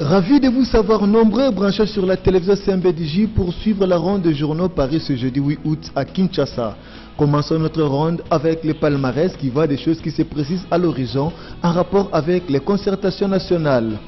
Ravi de vous savoir nombreux branchés sur la télévision CMBDJ pour suivre la ronde de journaux Paris ce jeudi 8 août à Kinshasa. Commençons notre ronde avec le palmarès qui voit des choses qui se précisent à l'horizon en rapport avec les concertations nationales.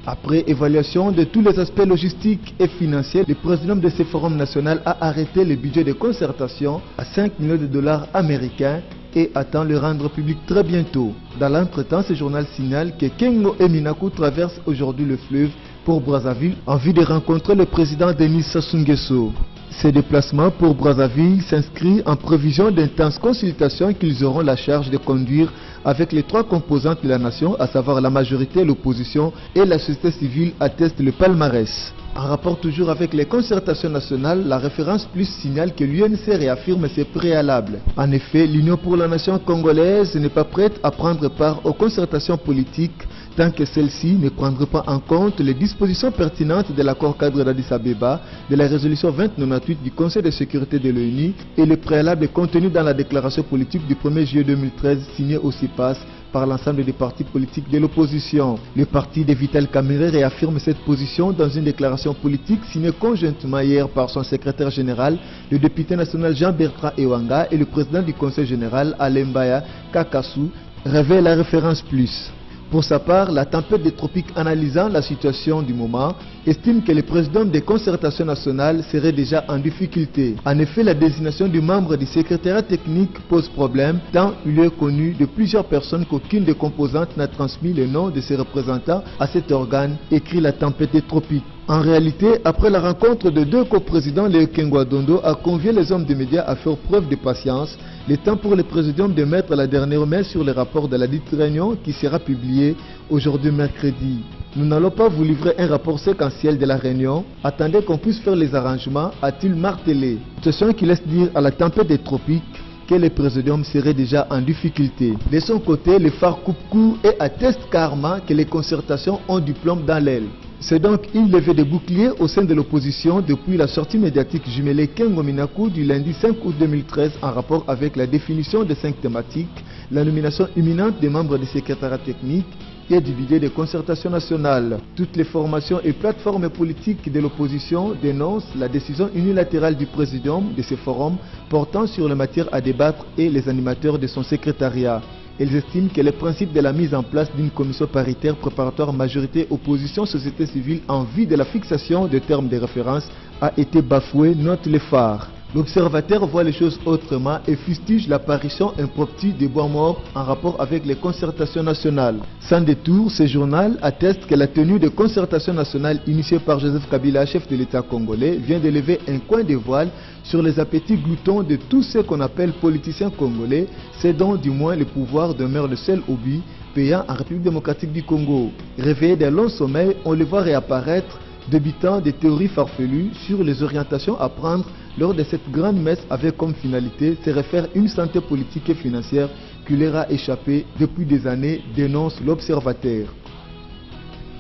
Après évaluation de tous les aspects logistiques et financiers, le président de ce forum national a arrêté le budget de concertation à 5 millions de dollars américains et attend le rendre public très bientôt. Dans l'entretemps, ce journal signale que Kengo et Minaku traversent aujourd'hui le fleuve pour Brazzaville en vue de rencontrer le président Denis Sassou Nguesso. Ces déplacements pour Brazzaville s'inscrivent en prévision d'intenses consultations qu'ils auront la charge de conduire avec les trois composantes de la nation, à savoir la majorité, l'opposition et la société civile, atteste le palmarès. En rapport toujours avec les concertations nationales, la référence plus signale que l'UNC réaffirme ses préalables. En effet, l'Union pour la nation congolaise n'est pas prête à prendre part aux concertations politiques tant que celles-ci ne prendront pas en compte les dispositions pertinentes de l'accord cadre d'Addis Abeba, de la résolution 2098 du Conseil de sécurité de l'ONU et les préalables contenus dans la déclaration politique du 1er juillet 2013 signée au CIPAS par l'ensemble des partis politiques de l'opposition. Le parti de Vital Kamerhe réaffirme cette position dans une déclaration politique signée conjointement hier par son secrétaire général, le député national Jean-Bertrand Ewanga et le président du Conseil général Alembaya Kakasu, révèle la référence plus. Pour sa part, la tempête des tropiques analysant la situation du moment estime que le président des concertations nationales serait déjà en difficulté. En effet, la désignation du membre du secrétariat technique pose problème tant il est connu de plusieurs personnes qu'aucune des composantes n'a transmis le nom de ses représentants à cet organe, écrit la tempête des tropiques. En réalité, après la rencontre de deux coprésidents, Léo Kengwa Dondo a convié les hommes des médias à faire preuve de patience, le temps pour le président de mettre la dernière main sur le rapport de la dite réunion qui sera publié aujourd'hui mercredi. Nous n'allons pas vous livrer un rapport séquentiel de la réunion, attendez qu'on puisse faire les arrangements, a-t-il martelé. Question qui laisse dire à la tempête des tropiques que le présidium serait déjà en difficulté. De son côté, le phare coupe court et atteste carrément que les concertations ont du plomb dans l'aile. C'est donc une levée de boucliers au sein de l'opposition depuis la sortie médiatique jumelée Kengo Minaku du lundi 5 août 2013 en rapport avec la définition des 5 thématiques, la nomination imminente des membres du secrétariat technique et du budget de concertation nationale. Toutes les formations et plateformes politiques de l'opposition dénoncent la décision unilatérale du président de ce forum portant sur les matières à débattre et les animateurs de son secrétariat. Elles estiment que le principe de la mise en place d'une commission paritaire préparatoire majorité opposition société civile en vue de la fixation de termes de référence a été bafoué, note le phare. L'observateur voit les choses autrement et fustige l'apparition impromptue des bois morts en rapport avec les concertations nationales. Sans détour, ce journal atteste que la tenue de concertation nationale initiée par Joseph Kabila, chef de l'État congolais, vient de lever un coin de voile sur les appétits gloutons de tous ceux qu'on appelle politiciens congolais, cédant du moins le pouvoir demeure le seul hobby payant en République démocratique du Congo. Réveillés d'un long sommeil, on les voit réapparaître débitant des théories farfelues sur les orientations à prendre lors de cette grande messe avec comme finalité se refaire une santé politique et financière qui leur a échappé depuis des années, dénonce l'observateur.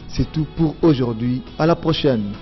C'est tout pour aujourd'hui, à la prochaine.